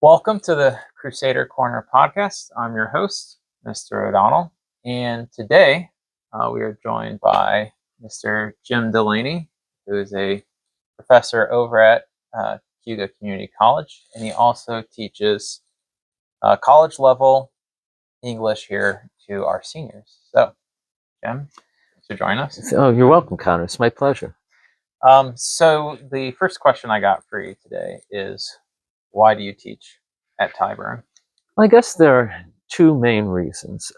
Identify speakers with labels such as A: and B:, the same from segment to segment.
A: Welcome to the Crusader Corner podcast. I'm your host, Mr. O'Donnell, and today we are joined by Mr. Jim Delaney, who is a professor over at Hugo Community College, and he also teaches college level English here to our seniors. So, Jim, thanks for joining us.
B: Oh, you're welcome, Connor. It's my pleasure.
A: So the first question I got for you today is, why do you teach at Tyburn?
B: I guess there are two main reasons.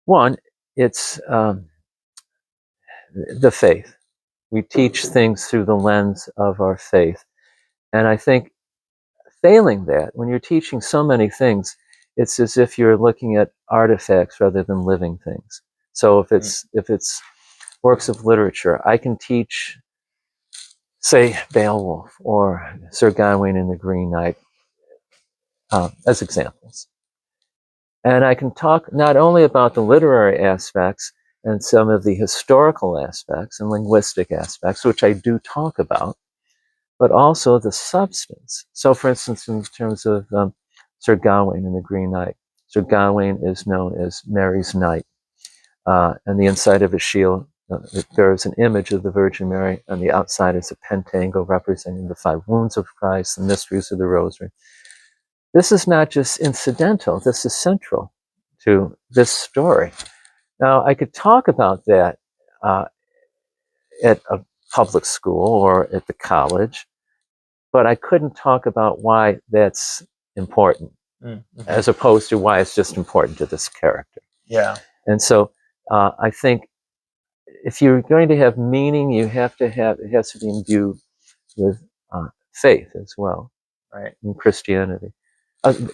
B: One, it's the faith. We teach things through the lens of our faith. And I think failing that, when you're teaching so many things, it's as if you're looking at artifacts rather than living things. So if it's works of literature, I can teach, say, Beowulf or Sir Gawain and the Green Knight as examples. And I can talk not only about the literary aspects and some of the historical aspects and linguistic aspects, which I do talk about, but also the substance. So, for instance, in terms of Sir Gawain and the Green Knight, Sir Gawain is known as Mary's Knight. And the inside of his shield, there is an image of the Virgin Mary. On the outside is a pentacle representing the 5 wounds of Christ, the mysteries of the Rosary. This is not just incidental, this is central to this story. Now, I could talk about that at a public school or at the college, but I couldn't talk about why that's important, as opposed to why it's just important to this character.
A: Yeah.
B: And so I think if you're going to have meaning, it has to be imbued with faith as well,
A: Right.
B: in Christianity.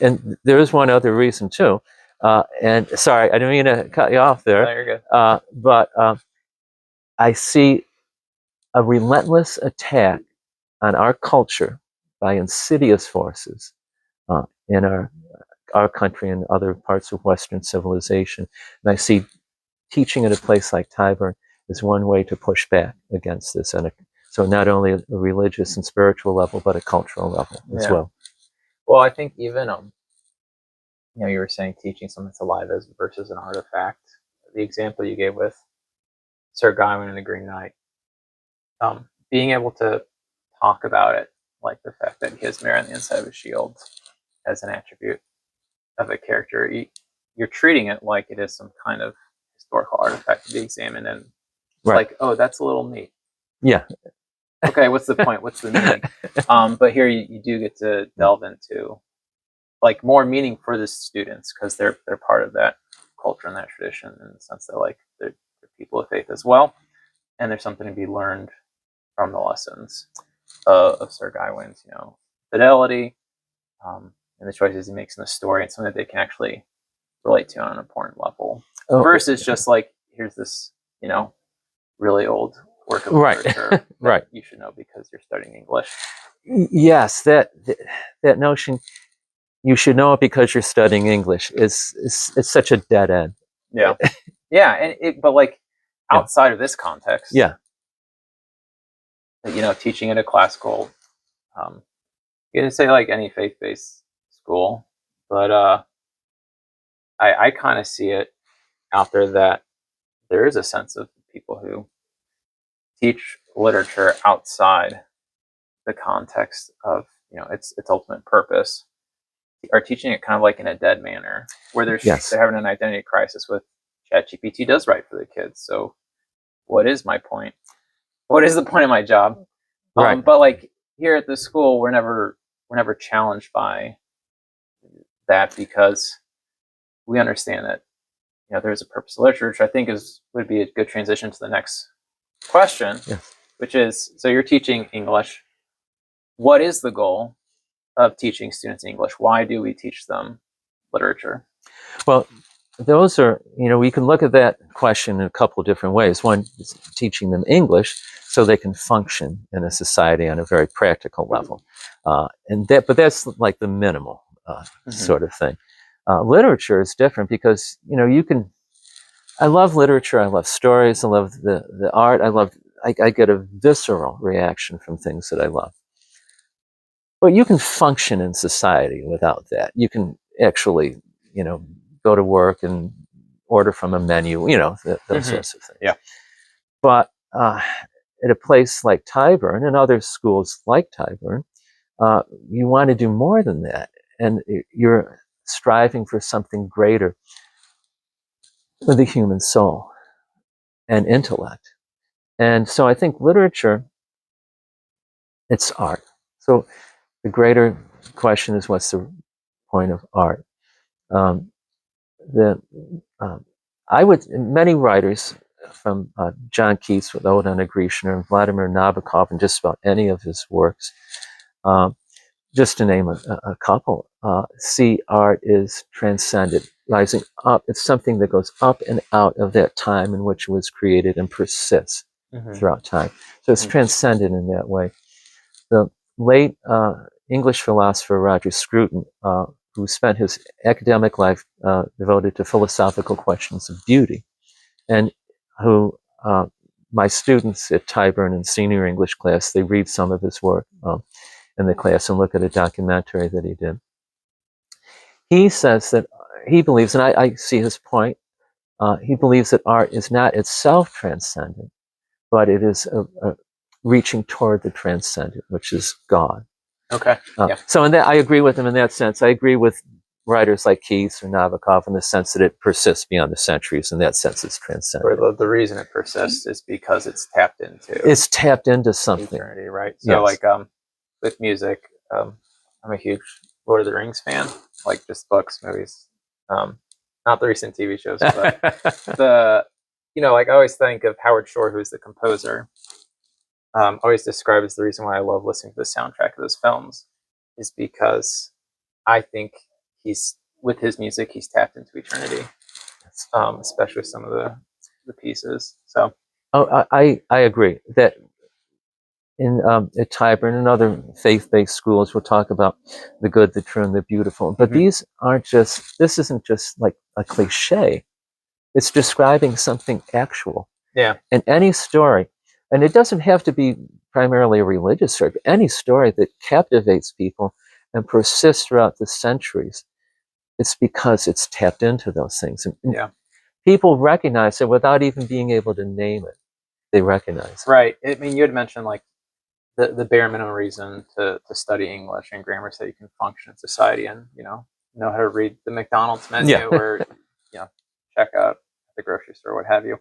B: And there is one other reason too. And sorry, I didn't mean to cut you off there.
A: No, you're good.
B: But I see a relentless attack on our culture by insidious forces in our country and other parts of Western civilization. And I see teaching at a place like Tyburn is one way to push back against this. So not only a religious and spiritual level, but a cultural level as well.
A: Well, I think even you were saying teaching something that's alive as versus an artifact. The example you gave with Sir Gawain and the Green Knight, being able to talk about it, like the fact that he has Mary on the inside of his shield as an attribute of a character, you're treating it like it is some kind of historical artifact to be examined, and it's like, oh, that's a little neat.
B: Yeah.
A: Okay, what's the point? What's the meaning? But here you do get to delve into like more meaning for the students because they're part of that culture and that tradition in the sense that like they're people of faith as well, and there's something to be learned from the lessons of Sir Gawain's fidelity and the choices he makes in the story, and something that they can actually relate to on an important level versus just like here's this really old work of literature that you should know because you're studying English.
B: Yes, that notion, you should know it because you're studying English, is such a dead end.
A: Yeah. Yeah, but like outside of this context, teaching at a classical, you can say like any faith-based school, but I kind of see it out there that there is a sense of people who teach literature outside the context of its ultimate purpose, are teaching it kind of like in a dead manner, where they're having an identity crisis with ChatGPT does right for the kids. So, what is my point? What is the point of my job? But like here at the school, we're never challenged by that because we understand that there's a purpose of literature, which I think would be a good transition to the next question, which is, so you're teaching English. What is the goal of teaching students English? Why do we teach them literature?
B: Well, those are, we can look at that question in a couple of different ways. One is teaching them English so they can function in a society on a very practical level. But that's like the minimal sort of thing. Literature is different because, I love literature, I love stories, I love the art, I get a visceral reaction from things that I love. But you can function in society without that. You can actually, go to work and order from a menu, those sorts of things.
A: Yeah.
B: But at a place like Tyburn and other schools like Tyburn, you want to do more than that. And you're striving for something greater for the human soul and intellect. And so I think literature, it's art. So the greater question is, what's the point of art? Um, the I would many writers from John Keats with Ode on a Grecian, and Vladimir Nabokov, and just about any of his works, just to name a couple, see art is transcendent, rising up. It's something that goes up and out of that time in which it was created and persists throughout time. So it's transcendent in that way. The late English philosopher Roger Scruton, who spent his academic life devoted to philosophical questions of beauty, and who my students at Tyburn in senior English class, they read some of his work in the class and look at a documentary that he did. He says that he believes, and I see his point, he believes that art is not itself transcendent, but it is reaching toward the transcendent, which is God.
A: Okay. Yeah.
B: So in that, I agree with him in that sense. I agree with writers like Keats or Nabokov in the sense that it persists beyond the centuries. In that sense, it's transcendent.
A: Or the reason it persists is because it's tapped into.
B: It's tapped into something.
A: Eternity, right? So,
B: Yes.
A: like, with music, I'm a huge Lord of the Rings fan. Like, just books, movies, not the recent TV shows, but like I always think of Howard Shore, who's the composer. Always described as the reason why I love listening to the soundtrack of those films is because I think with his music, he's tapped into eternity, especially some of the pieces. So,
B: I agree that in at Tyburn and other faith-based schools, we'll talk about the good, the true, and the beautiful. But these aren't just. This isn't just like a cliche. It's describing something actual.
A: Yeah.
B: And any story, and it doesn't have to be primarily a religious story, but any story that captivates people and persists throughout the centuries, it's because it's tapped into those things. And
A: yeah.
B: People recognize it without even being able to name it. They recognize it.
A: Right. I mean, you had mentioned like the bare minimum reason to study English and grammar so you can function in society and, know how to read the McDonald's menu or, check out at the grocery store, what have you.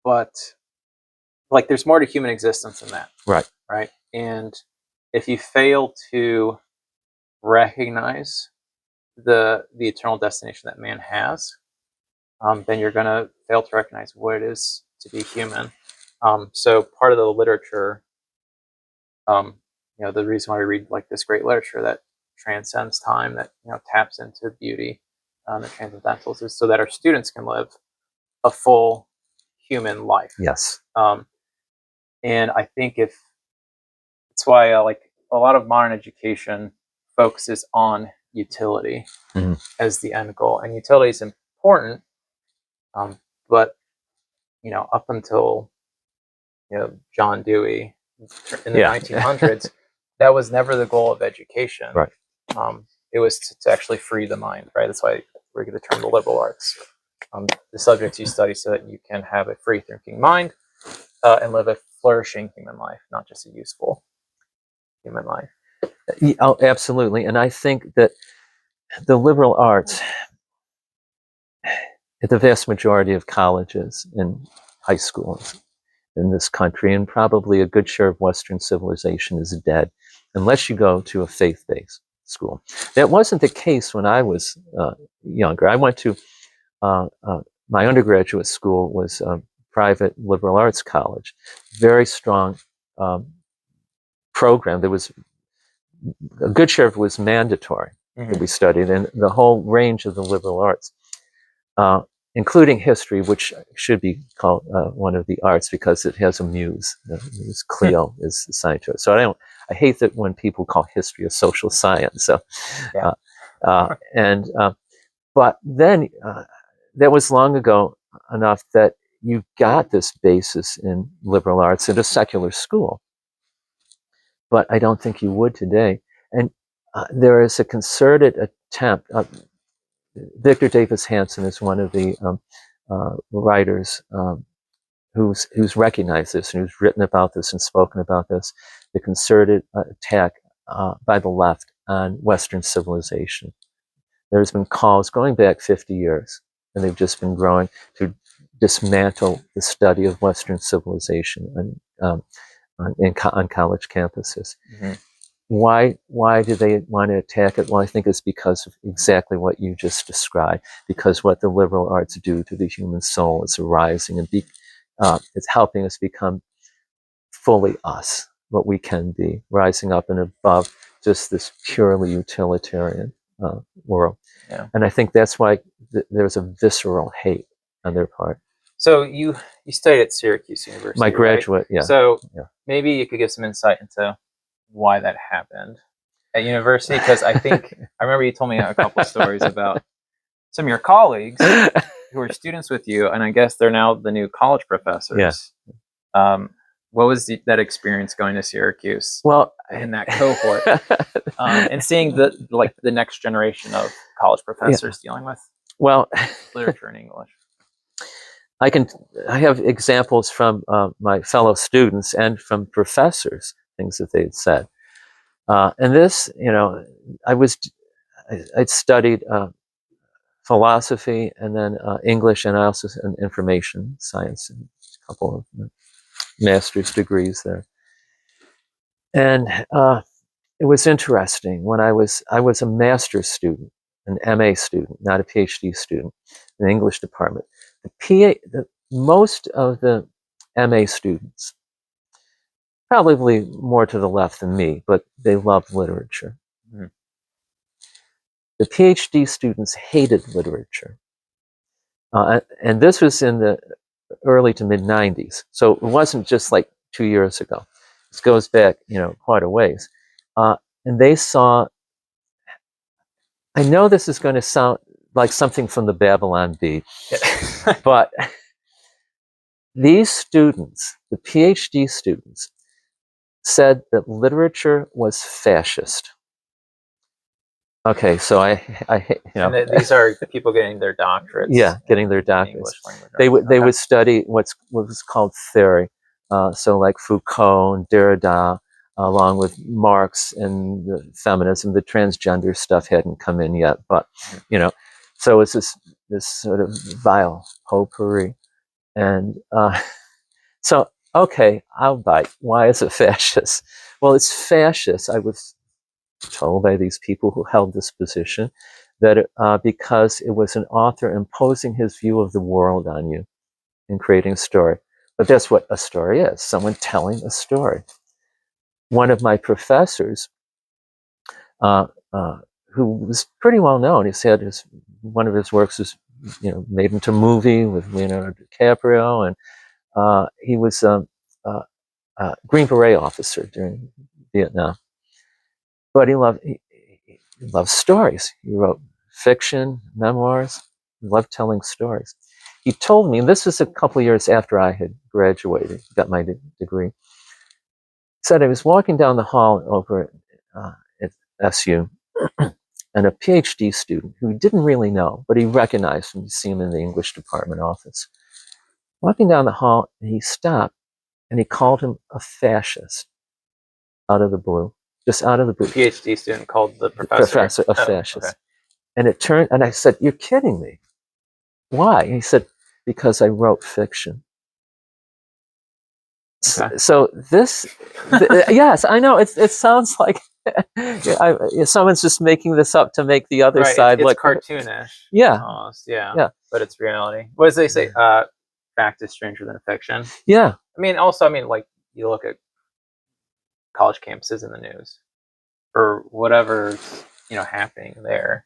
A: But like there's more to human existence than that.
B: Right.
A: Right. And if you fail to recognize the eternal destination that man has, then you're going to fail to recognize what it is to be human. So part of the literature, the reason why we read like this great literature that transcends time, that taps into beauty, the transcendentals, is so that our students can live a full human life.
B: Yes.
A: And I think it's why like a lot of modern education focuses on utility as the end goal, and utility is important, but up until John Dewey in the 1900s, that was never the goal of education.
B: Right.
A: It was to actually free the mind. Right. That's why we get the term the liberal arts. The subjects you study so that you can have a free thinking mind and live a flourishing human life, not just a useful human life.
B: Oh, absolutely. And I think that the liberal arts, at the vast majority of colleges and high schools in this country, and probably a good share of Western civilization, is dead unless you go to a faith-based school. That wasn't the case when I was younger. I went to my undergraduate school was a private liberal arts college, very strong program. There was a good share of it was mandatory that we studied, and the whole range of the liberal arts, including history, which should be called one of the arts because it has a muse. Muse Cleo is assigned to it. So I hate that when people call history a social science. So, but then that was long ago enough that you got this basis in liberal arts at a secular school. but I don't think you would today. And there is a concerted attempt. Victor Davis Hanson is one of the writers who's recognized this and who's written about this and spoken about this, the concerted attack by the left on Western civilization. There's been calls going back 50 years, and they've just been growing to dismantle the study of Western civilization on college campuses.
A: Mm-hmm.
B: Why do they want to attack it? Well, I think it's because of exactly what you just described, because what the liberal arts do to the human soul is arising and it's helping us become fully us, what we can be, rising up and above just this purely utilitarian world.
A: Yeah.
B: And I think that's why there's a visceral hate on their part.
A: So you studied at Syracuse University,
B: my graduate,
A: right?
B: yeah.
A: So
B: yeah.
A: maybe you could give some insight into why that happened at university, because I think I remember you told me a couple stories about some of your colleagues who were students with you, and I guess they're now the new college professors. Yeah. What was that experience going to Syracuse?
B: Well,
A: in that cohort, and seeing the next generation of college professors dealing with literature in English.
B: I have examples from my fellow students and from professors, things that they had said. And this, I'd studied philosophy and then English, and I also information science, and a couple of master's degrees there. And it was interesting when I was a master's student, an MA student, not a PhD student, in the English department. Most of the MA students, probably more to the left than me, but they loved literature. Mm-hmm. The PhD students hated literature. And this was in the early to mid 90s. So it wasn't just like 2 years ago. This goes back, quite a ways. And they saw, I know this is going to sound like something from the Babylon Bee, but these students, the PhD students, said that literature was fascist. Okay, so
A: and these are people getting their doctorates.
B: Yeah, getting their doctorates. They would study what was called theory, so like Foucault and Derrida, along with Marx and the feminism. The transgender stuff hadn't come in yet, but so it's this sort of vile potpourri, and so okay, I'll bite. Why is it fascist? Well, it's fascist. I was told by these people who held this position that because it was an author imposing his view of the world on you and creating a story. But that's what a story is, someone telling a story. One of my professors, who was pretty well known, he said one of his works was made into a movie with Leonardo DiCaprio, and he was a Green Beret officer during Vietnam. But he loved stories. He wrote fiction, memoirs. He loved telling stories. He told me, and this was a couple of years after I had graduated, got my degree. He said I was walking down the hall over at SU, and a PhD student who he didn't really know, but he recognized him. He'd seen him in the English department office. Walking down the hall, and he stopped, and he called him a fascist out of the blue. Just out of the blue.
A: The PhD student called the professor
B: a fascist. Okay. And it turned, and I said, "You're kidding me. Why?" And he said, "Because I wrote fiction." Okay. So this, yes, I know, it sounds like someone's just making this up to make the other side
A: it's
B: look
A: cartoonish.
B: Yeah.
A: Almost, yeah. But it's reality. What does they say? Fact is stranger than fiction.
B: Yeah.
A: Like you look at college campuses in the news or whatever's happening there.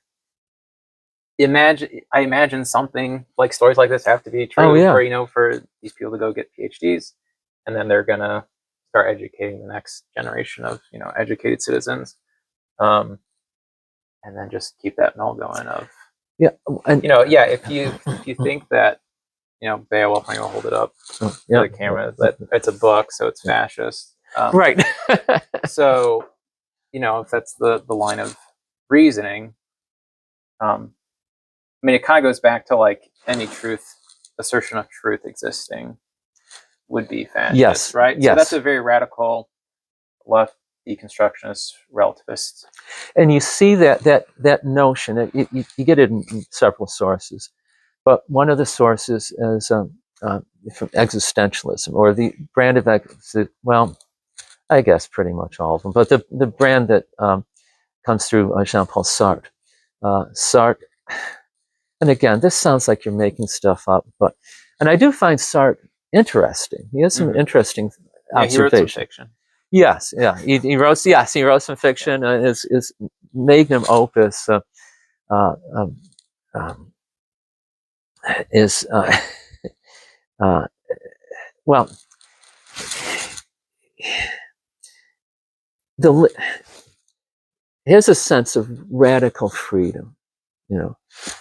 A: I imagine something like stories like this have to be true for these people to go get PhDs, and then they're gonna start educating the next generation of educated citizens, and then just keep that mill going of and if you think that Beowulf, I'm gonna hold it up to the camera, that it's a book, so it's fascist.
B: Right.
A: So, if that's the line of reasoning, I mean, it kind of goes back to like any assertion of truth existing would be fascist,
B: Yes.
A: right? So that's
B: Yes.
A: a very radical left deconstructionist relativist.
B: And you see that notion. You get it in several sources, but one of the sources is from existentialism, or the brand of well, I guess pretty much all of them, but the brand that comes through Jean-Paul Sartre. Sartre, and again, this sounds like you're making stuff up, and I do find Sartre interesting. He has some interesting
A: Yeah, he wrote some
B: observation.
A: fiction.
B: Yes, yeah, he wrote. Yes, he wrote some fiction. His magnum opus um, um, is uh, well, the here's a sense of radical freedom.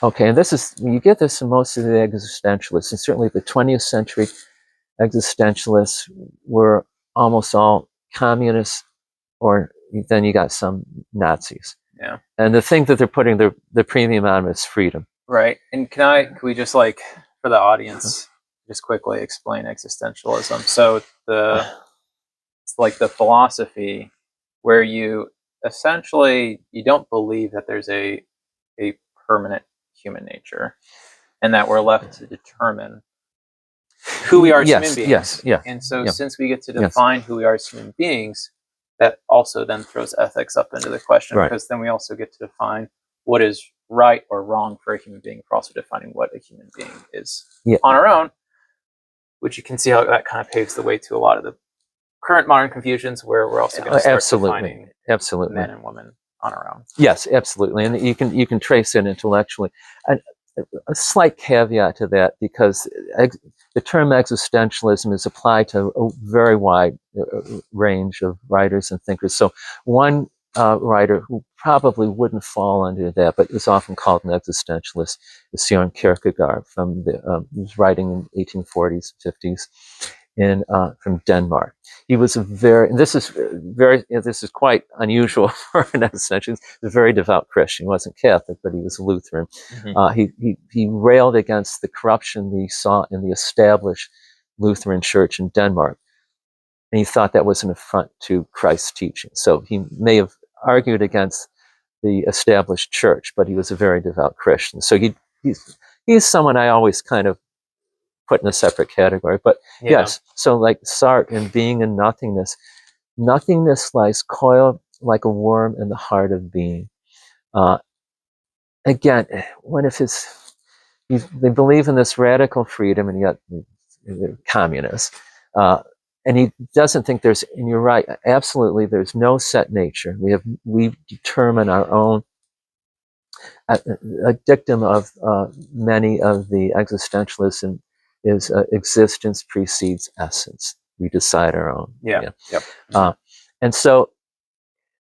B: Okay, and you get this in most of the existentialists, and certainly the 20th century existentialists were almost all communists, or then you got some Nazis.
A: Yeah.
B: And the thing that they're putting the premium on is freedom.
A: Right. And can we just, like, for the audience, just quickly explain existentialism? So it's like the philosophy where you essentially you don't believe that there's a permanent human nature, and that we're left to determine who we are as human beings.
B: Yes, yeah.
A: And so
B: yeah.
A: since we get to
B: Yes.
A: define who we are as human beings, that also then throws ethics up into the question,
B: Right.
A: because then we also get to define what is right or wrong for a human being. We're also defining what a human being is on our own, which you can see how that kind of paves the way to a lot of the current modern confusions, where we're also going to start defining men and women on our own.
B: Yes, absolutely, and you can trace it intellectually. And a slight caveat to that, because the term existentialism is applied to a very wide range of writers and thinkers. So one writer who probably wouldn't fall under that, but is often called an existentialist, is Søren Kierkegaard, he was writing in 1840s, 50s, from Denmark. He was this is quite unusual for an existentialist. He was a very devout Christian. He wasn't Catholic, but he was a Lutheran. He railed against the corruption he saw in the established Lutheran church in Denmark, and he thought that was an affront to Christ's teaching. So he may have argued against the established church, but he was a very devout Christian. So he's someone I always kind of put in a separate category. But yes, so like Sartre in Being and Nothingness lies coiled like a worm in the heart of being. Again, one of they believe in this radical freedom, and yet they're communists. And he doesn't think and you're right, absolutely, there's no set nature. We determine our own. A dictum of many of the existentialists is existence precedes essence. We decide our own.
A: Yeah.
B: And so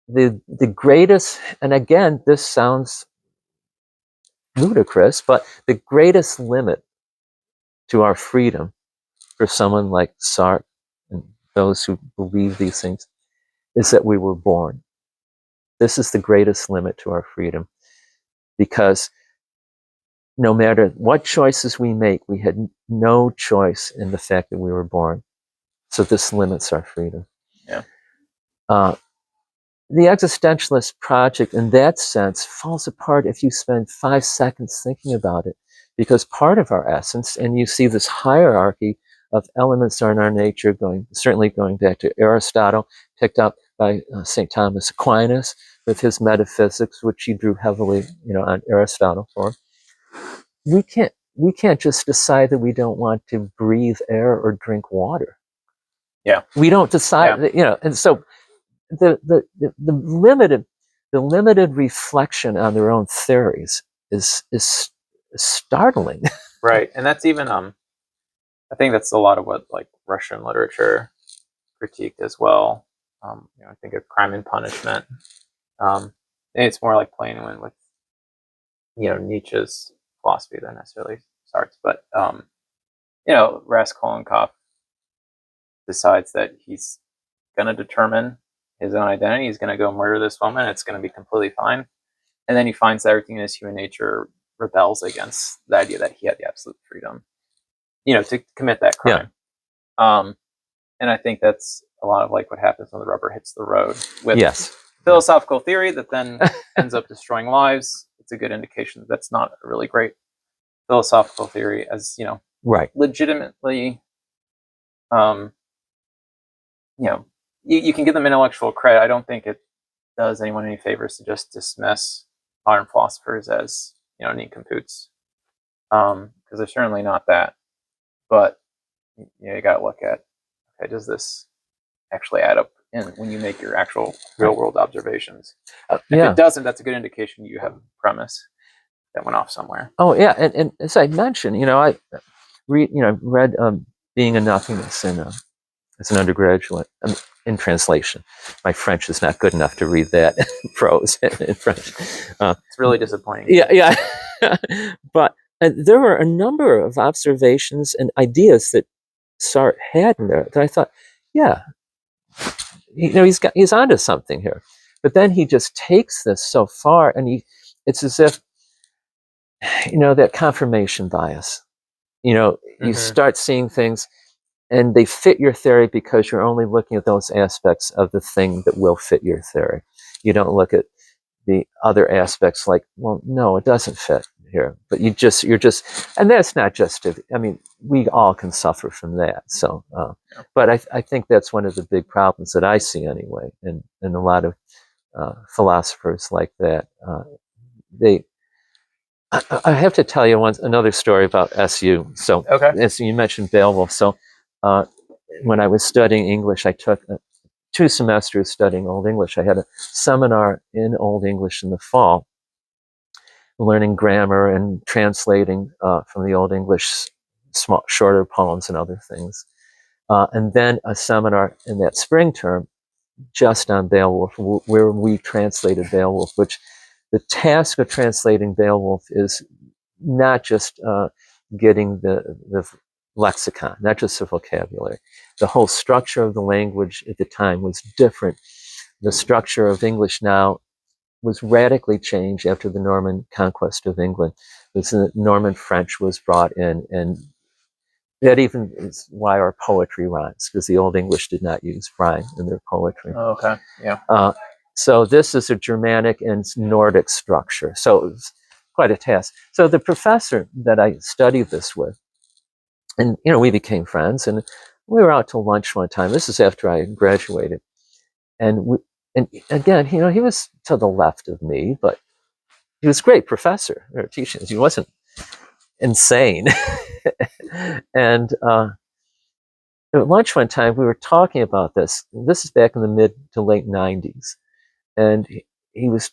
B: the greatest, and again, this sounds ludicrous, but the greatest limit to our freedom for someone like Sartre and those who believe these things is that we were born. This is the greatest limit to our freedom, because no matter what choices we make, we had no choice in the fact that we were born. So this limits our freedom.
A: Yeah.
B: The existentialist project, in that sense, falls apart if you spend 5 seconds thinking about it, because part of our essence, and you see this hierarchy of elements in our nature, certainly going back to Aristotle, picked up by St. Thomas Aquinas with his metaphysics, which he drew heavily, on Aristotle for. We can't just decide that we don't want to breathe air or drink water.
A: Yeah.
B: We don't decide that, and so the limited reflection on their own theories is startling.
A: Right. And that's even I think that's a lot of what, like, Russian literature critiqued as well. I think of Crime and Punishment. And it's more like playing with Nietzsche's philosophy than necessarily Sartre's. But Raskolnikov decides that he's going to determine his own identity. He's going to go murder this woman. It's going to be completely fine. And then he finds that everything in his human nature rebels against the idea that he had the absolute freedom, to commit that crime. And I think that's a lot of like what happens when the rubber hits the road with philosophical theory that then ends up destroying lives. It's a good indication that that's not a really great philosophical theory, as legitimately, you can give them intellectual credit. I don't think it does anyone any favors to just dismiss modern philosophers as nincompoops, because they're certainly not that. But you got to look at, okay, does this actually add up when you make your actual real world observations? If it doesn't, that's a good indication you have a premise that went off somewhere.
B: Oh yeah, and as I mentioned, I read Being a Nothingness as an undergraduate in translation. My French is not good enough to read that prose in French.
A: It's really disappointing.
B: Yeah. But there were a number of observations and ideas that Sartre had in there that I thought, he's onto something here. But then he just takes this so far, and it's as if, that confirmation bias. You start seeing things, and they fit your theory because you're only looking at those aspects of the thing that will fit your theory. You don't look at the other aspects like, well, no, it doesn't fit here. But you're just, and that's not just, we all can suffer from that. So, but I think that's one of the big problems that I see anyway, and a lot of philosophers like that. I have to tell you another story about SU. So, as you mentioned Beowulf. So, when I was studying English, I took 2 semesters studying Old English. I had a seminar in Old English in the fall, learning grammar and translating from the Old English shorter poems and other things. And then a seminar in that spring term just on Beowulf, where we translated Beowulf, which the task of translating Beowulf is not just getting the lexicon, not just the vocabulary. The whole structure of the language at the time was different. The structure of English now was radically changed after the Norman conquest of England. The Norman French was brought in, and that even is why our poetry rhymes, because the Old English did not use rhyme in their poetry.
A: Oh, okay, yeah.
B: So this is a Germanic and Nordic structure. So it was quite a task. So the professor that I studied this with, and we became friends, and we were out to lunch one time. This is after I graduated, and again, he was to the left of me, but he was a great professor or teaching. He wasn't insane. And at lunch one time, we were talking about this. This is back in the mid to late 90s. And he was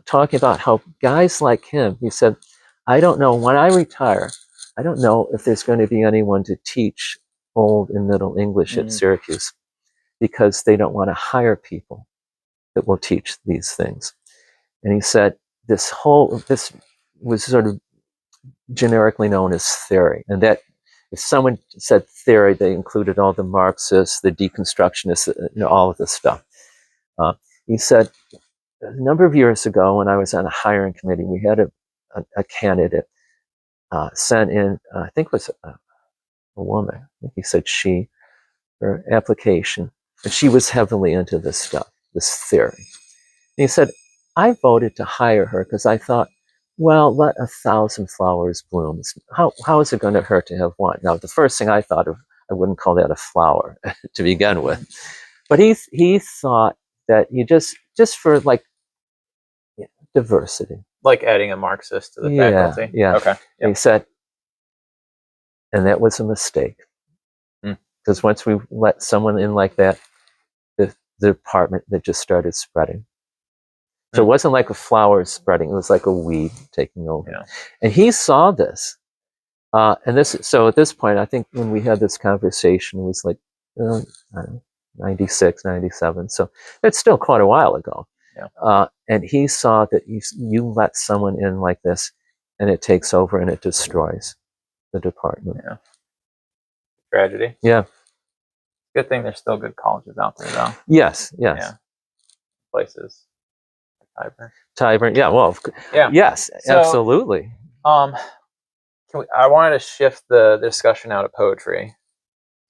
B: talking about how guys like him, he said, I don't know, when I retire, I don't know if there's going to be anyone to teach Old and Middle English at Syracuse, because they don't want to hire people that will teach these things. And he said, this was sort of generically known as theory. And that if someone said theory, they included all the Marxists, the deconstructionists, all of this stuff. He said, a number of years ago, when I was on a hiring committee, we had a candidate sent in, I think it was a woman. I think he said her application, and she was heavily into this stuff, this theory. And he said, I voted to hire her because I thought, well, let 1,000 flowers bloom. How is it going to hurt to have one? Now, the first thing I thought of, I wouldn't call that a flower to begin with. But he thought that you just for like diversity.
A: Like adding a Marxist to the faculty?
B: Yeah.
A: Okay. Yep.
B: He said, and that was a mistake. Because once we let someone in like that, the department that just started spreading. So it wasn't like a flower spreading, it was like a weed taking over. Yeah. And he saw this. So at this point, I think when we had this conversation, it was like, I don't know, 96, 97. So it's still quite a while ago. Yeah. And he saw that you let someone in like this, and it takes over and it destroys the department.
A: Yeah. Tragedy.
B: Yeah.
A: Good thing there's still good colleges out there, though.
B: Yes,
A: Yeah, places like Tyburn.
B: Tyburn. Yeah, well,
A: Yeah.
B: yes,
A: So,
B: absolutely.
A: I wanted to shift the discussion out of poetry.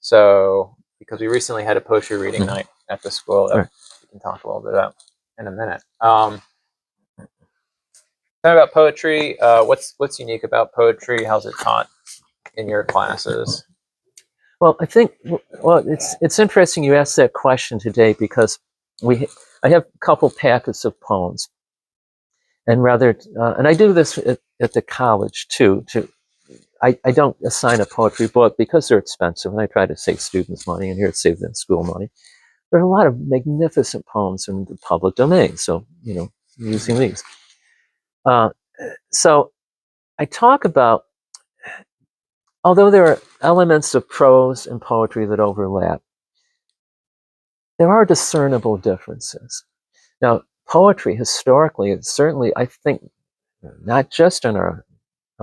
A: So, because we recently had a poetry reading night at the school that we can talk a little bit about in a minute. Talk about poetry. What's unique about poetry? How's it taught in your classes?
B: Well, I think it's interesting you asked that question today because I have a couple packets of poems, and and I do this at the college too. I don't assign a poetry book because they're expensive, and I try to save students money, and here to save them school money. There are a lot of magnificent poems in the public domain, so using these. So I talk about, although there are elements of prose and poetry that overlap, there are discernible differences. Now, poetry historically, it's certainly, I think, not just in our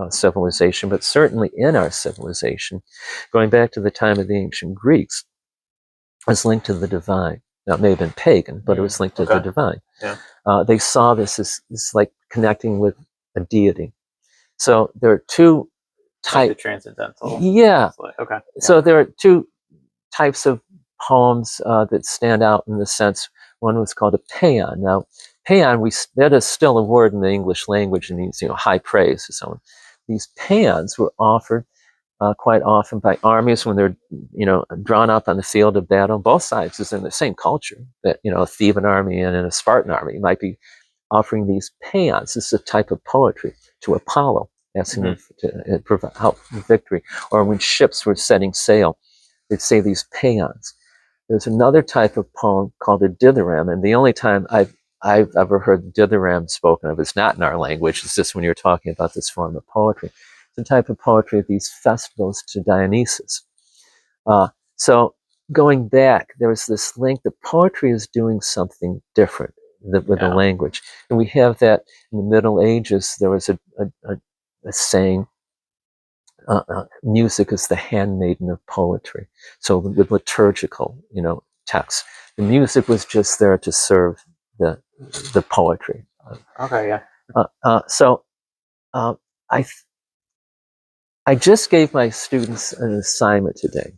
B: civilization, but certainly in our civilization, going back to the time of the ancient Greeks, was linked to the divine. Now, it may have been pagan, but it was linked to the divine.
A: Yeah.
B: They saw this as like connecting with a deity. So there are two types.
A: Like the transcendental.
B: Yeah.
A: Okay.
B: So there are two types of poems that stand out in the sense. One was called a paean. Now, paean, that is still a word in the English language, and means high praise or so on. These paeans were offered quite often by armies when they're drawn up on the field of battle. Both sides is in the same culture. That a Theban army and a Spartan army might be offering these paeans. This is a type of poetry to Apollo, asking them to help victory. Or when ships were setting sail, they'd say these paeans. There's another type of poem called a dithyramb, and the only time I've ever heard dithyramb spoken of is not in our language. It's just when you're talking about this form of poetry. It's a type of poetry of these festivals to Dionysus. So going back, there was this link that poetry is doing something different with the language. And we have that in the Middle Ages. There was a saying, music is the handmaiden of poetry. So with liturgical, texts, the music was just there to serve the poetry.
A: Okay, yeah.
B: So I just gave my students an assignment today.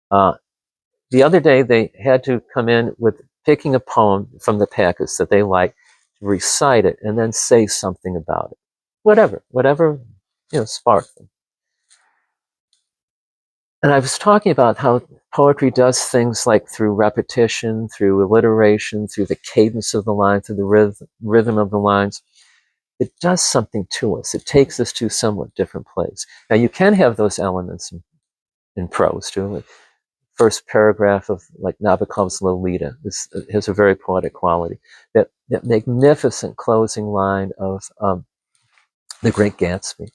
B: The other day, they had to come in with picking a poem from the packets that they like, to recite it, and then say something about it. Whatever, sparked them. And I was talking about how poetry does things like through repetition, through alliteration, through the cadence of the line, through the rhythm of the lines. It does something to us. It takes us to a somewhat different place. Now, you can have those elements in prose too. Like first paragraph of like Nabokov's Lolita has a very poetic quality. That magnificent closing line of The Great Gatsby.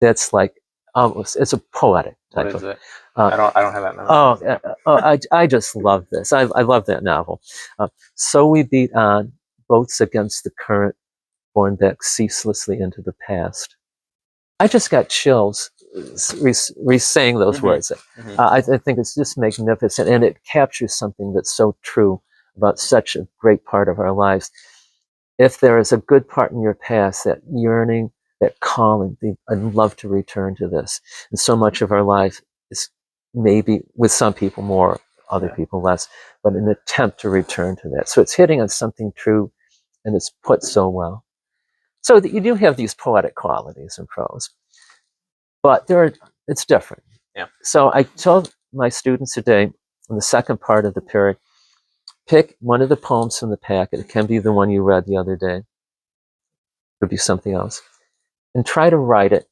B: That's like almost, it's a poetic type
A: of. What is it? I don't have that
B: memorized. I just love this. I love that novel. So we beat on, boats against the current, borne back ceaselessly into the past. I just got chills re-saying those words. I think it's just magnificent, and it captures something that's so true about such a great part of our lives. If there is a good part in your past, that yearning, that calling, I'd love to return to this. And so much of our life is maybe, with some people more, other people less, but an attempt to return to that. So it's hitting on something true, and it's put so well. So that you do have these poetic qualities in prose, but it's different.
A: Yeah.
B: So I told my students today, in the second part of the period, pick one of the poems from the packet. It can be the one you read the other day. It could be something else. And try to write it.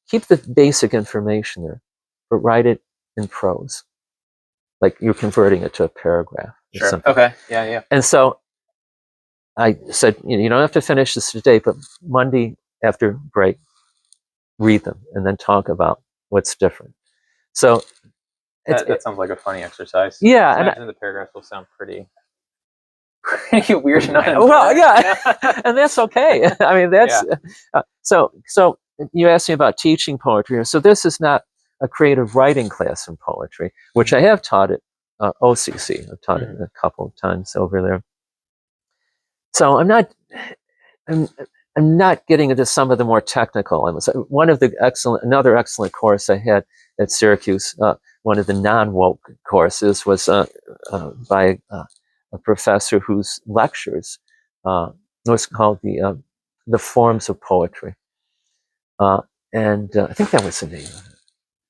B: Keep the basic information there, but write it in prose. Like you're converting it to a paragraph.
A: Sure. Something. Okay. Yeah.
B: And so I said, you don't have to finish this today, but Monday after break, read them and then talk about what's different. So
A: that sounds like a funny exercise.
B: Yeah.
A: And the paragraphs will sound pretty weird.
B: Well, yeah, and that's okay. I mean, that's so you asked me about teaching poetry. So this is not a creative writing class in poetry, which I have taught at OCC. I've taught it a couple of times over there. So I'm not getting into some of the more technical. One of the another excellent course I had at Syracuse, one of the non-woke courses, was by a professor whose lectures was called the Forms of Poetry, and I think that was the name of it.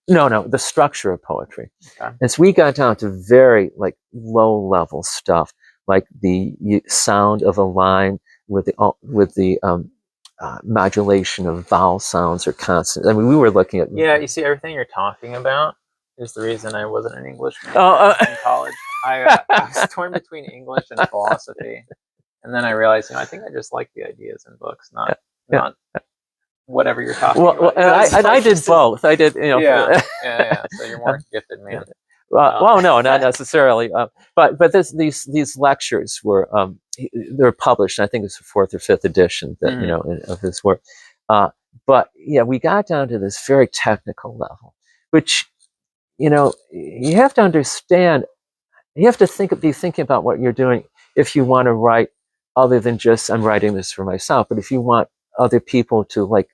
B: No, the Structure of Poetry.
A: Okay.
B: And so we got down to very like low level stuff, like the sound of a line with the modulation of vowel sounds or consonants. I mean, we were looking at.
A: Yeah, you see, everything you're talking about is the reason I wasn't an English major in college. I was torn between English and philosophy, and then I realized, I think I just like the ideas in books, not whatever you're talking about.
B: Well, and I did both. I did,
A: Yeah. So you're more gifted, man.
B: Well, no, not necessarily. But these lectures were they're published. I think it's the 4th or 5th edition that of his work. But yeah, we got down to this very technical level, which you have to understand. You have to be thinking about what you're doing if you want to write, other than just I'm writing this for myself. But if you want other people to like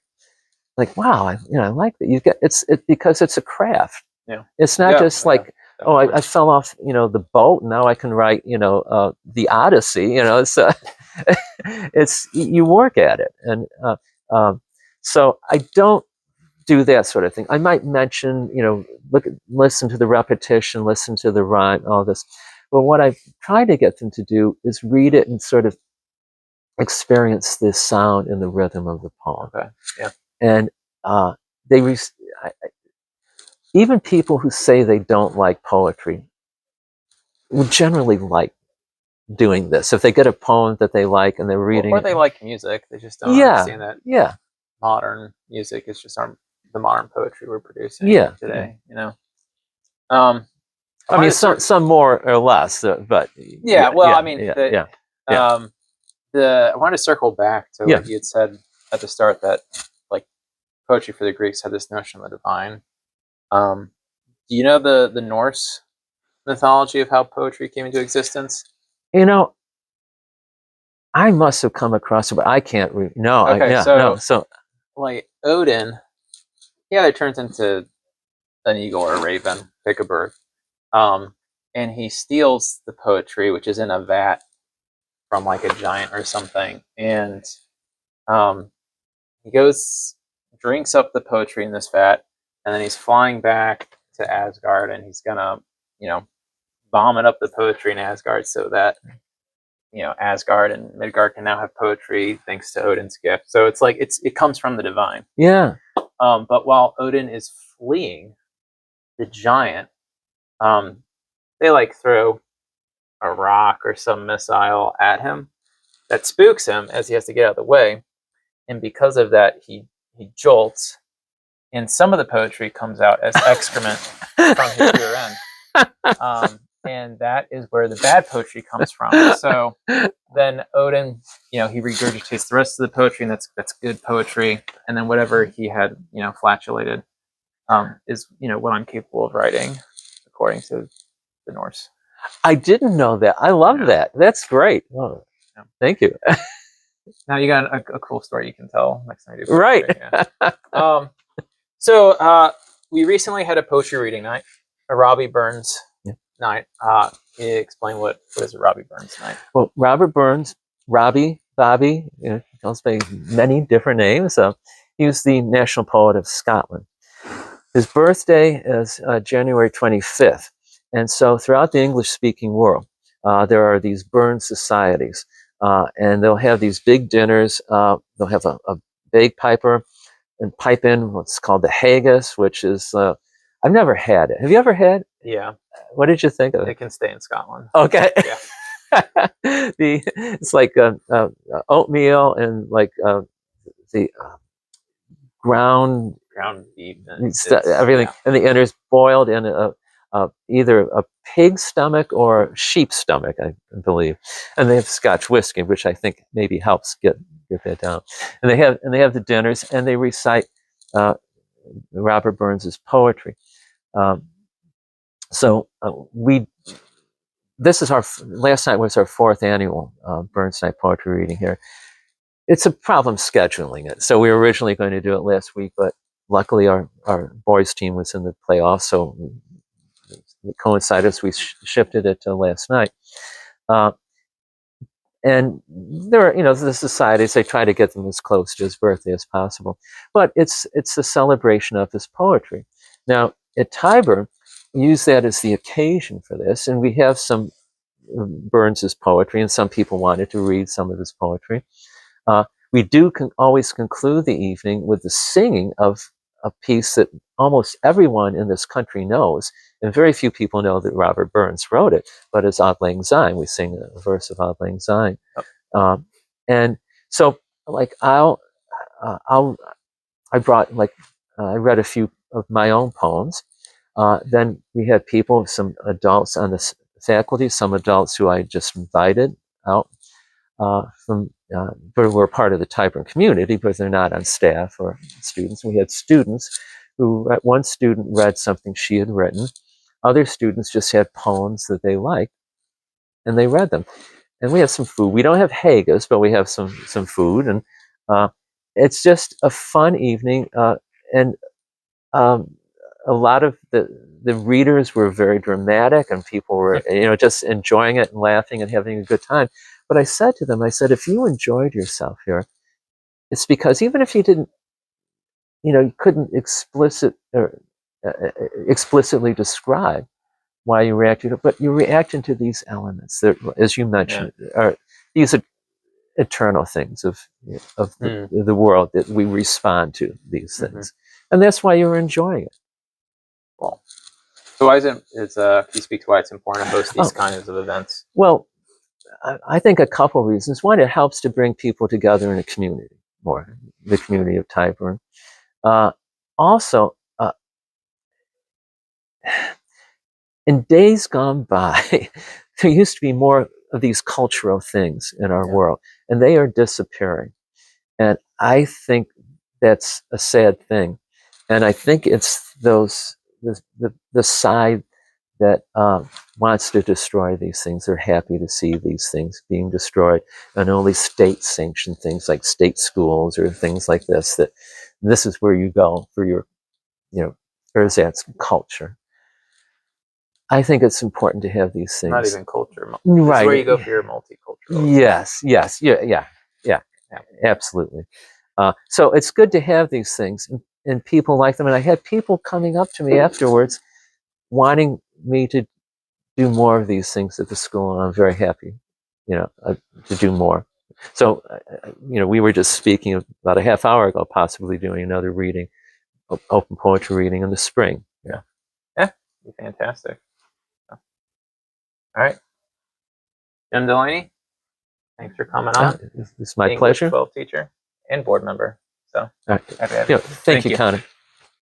B: wow, I like that. You get it's because it's a craft.
A: Yeah.
B: It's not just like, oh, I fell off, the boat, and now I can write, the Odyssey. It's you work at it, and so I don't do that sort of thing. I might mention, listen to the repetition, listen to the rhyme, all this. But what I try to get them to do is read it and sort of experience the sound and the rhythm of the poem.
A: Okay. Yeah.
B: And even people who say they don't like poetry would generally like doing this. If they get a poem that they like and they're reading
A: or they like music, they just don't understand that modern music is just the modern poetry we're producing today. I
B: mean, some more or less, but
A: I wanted to circle back to what you had said at the start, that like poetry for the Greeks had this notion of the divine. Do you know the Norse mythology of how poetry came into existence?
B: I must have come across it, but I can't read. No.
A: Okay, so like Odin, he either turns into an eagle or a raven, pick a bird, and he steals the poetry, which is in a vat from like a giant or something, and he goes, drinks up the poetry in this vat, and then he's flying back to Asgard, and he's gonna, vomit up the poetry in Asgard so that, Asgard and Midgard can now have poetry thanks to Odin's gift. So it's like it comes from the divine.
B: Yeah.
A: But while Odin is fleeing the giant, they like throw a rock or some missile at him that spooks him as he has to get out of the way, and because of that, he jolts, and some of the poetry comes out as excrement from his rear end. And that is where the bad poetry comes from. So then Odin, he regurgitates the rest of the poetry, and that's good poetry. And then whatever he had, flatulated, is, what I'm capable of writing, according to the Norse.
B: I didn't know that. I love that. That's great. Oh, thank you.
A: Now you got a cool story you can tell next time you do
B: poetry.
A: Right. Yeah. So we recently had a poetry reading night, a Robbie Burns night. Can you explain what is a Robbie Burns night?
B: Well, Robert Burns, Robbie, Bobby, he goes by many different names. He was the national poet of Scotland. His birthday is January 25th. And so throughout the English-speaking world, there are these Burns societies. And they'll have these big dinners. They'll have a bagpiper and pipe in what's called the haggis, which is, I've never had it. Have you ever had?
A: Yeah.
B: What did you think of it?
A: It can stay in Scotland.
B: Okay.
A: Yeah.
B: It's like oatmeal and like the ground
A: beef
B: and everything, and the innards boiled in either a pig's stomach or sheep's stomach, I believe, and they have Scotch whiskey, which I think maybe helps get that down. And they have the dinners, and they recite Robert Burns's poetry. Um, so this is last night was our 4th annual Burns Night Poetry Reading here. It's a problem scheduling it. So we were originally going to do it last week, but luckily our boys team was in the playoffs, so it coincided, so we shifted it to last night. And there are, the societies, they try to get them as close to his birthday as possible. But it's a celebration of his poetry. Now, at Tyburn, we use that as the occasion for this, and we have some Burns's poetry, and some people wanted to read some of his poetry. We do always conclude the evening with the singing of a piece that almost everyone in this country knows, and very few people know that Robert Burns wrote it, but it's Auld Lang Syne. We sing a verse of Auld Lang Syne. And so, like, I brought, like, I read a few of my own poems. Then we had people, some adults on the faculty, some adults who I just invited out who were part of the Tyburn community, but they're not on staff or students. We had students who, one student read something she had written. Other students just had poems that they liked, and they read them. And we have some food. We don't have haggis, but we have some food, and it's just a fun evening. And a lot of the readers were very dramatic, and people were, just enjoying it and laughing and having a good time. But I said to them, if you enjoyed yourself here, it's because even if you didn't, you couldn't explicitly describe why you reacted, but you reacted to these elements that, as you mentioned, are these are eternal things of the world, that we respond to these things, and that's why you're enjoying it.
A: Well, so why can you speak to why it's important to host these kinds of events?
B: Well, I think a couple reasons. One, it helps to bring people together in a community more, the community of Tyburn. Also, in days gone by, there used to be more of these cultural things in our world, and they are disappearing. And I think that's a sad thing. And I think it's the side that wants to destroy these things. They're happy to see these things being destroyed, and only state-sanctioned things like state schools or things like this, that this is where you go for your, ersatz culture. I think it's important to have these things.
A: Not even culture.
B: Right.
A: This is where you go for your multicultural.
B: Yes, yeah, absolutely. So it's good to have these things, and people like them. And I had people coming up to me afterwards wanting me to do more of these things at the school, and I'm very happy, to do more. So, we were just speaking about a half hour ago, possibly doing another reading, open poetry reading in the spring.
A: Yeah, fantastic. All right, Jim Delaney, thanks for coming on.
B: It's my pleasure.
A: English 12 teacher and board member. So,
B: thank you, Connor.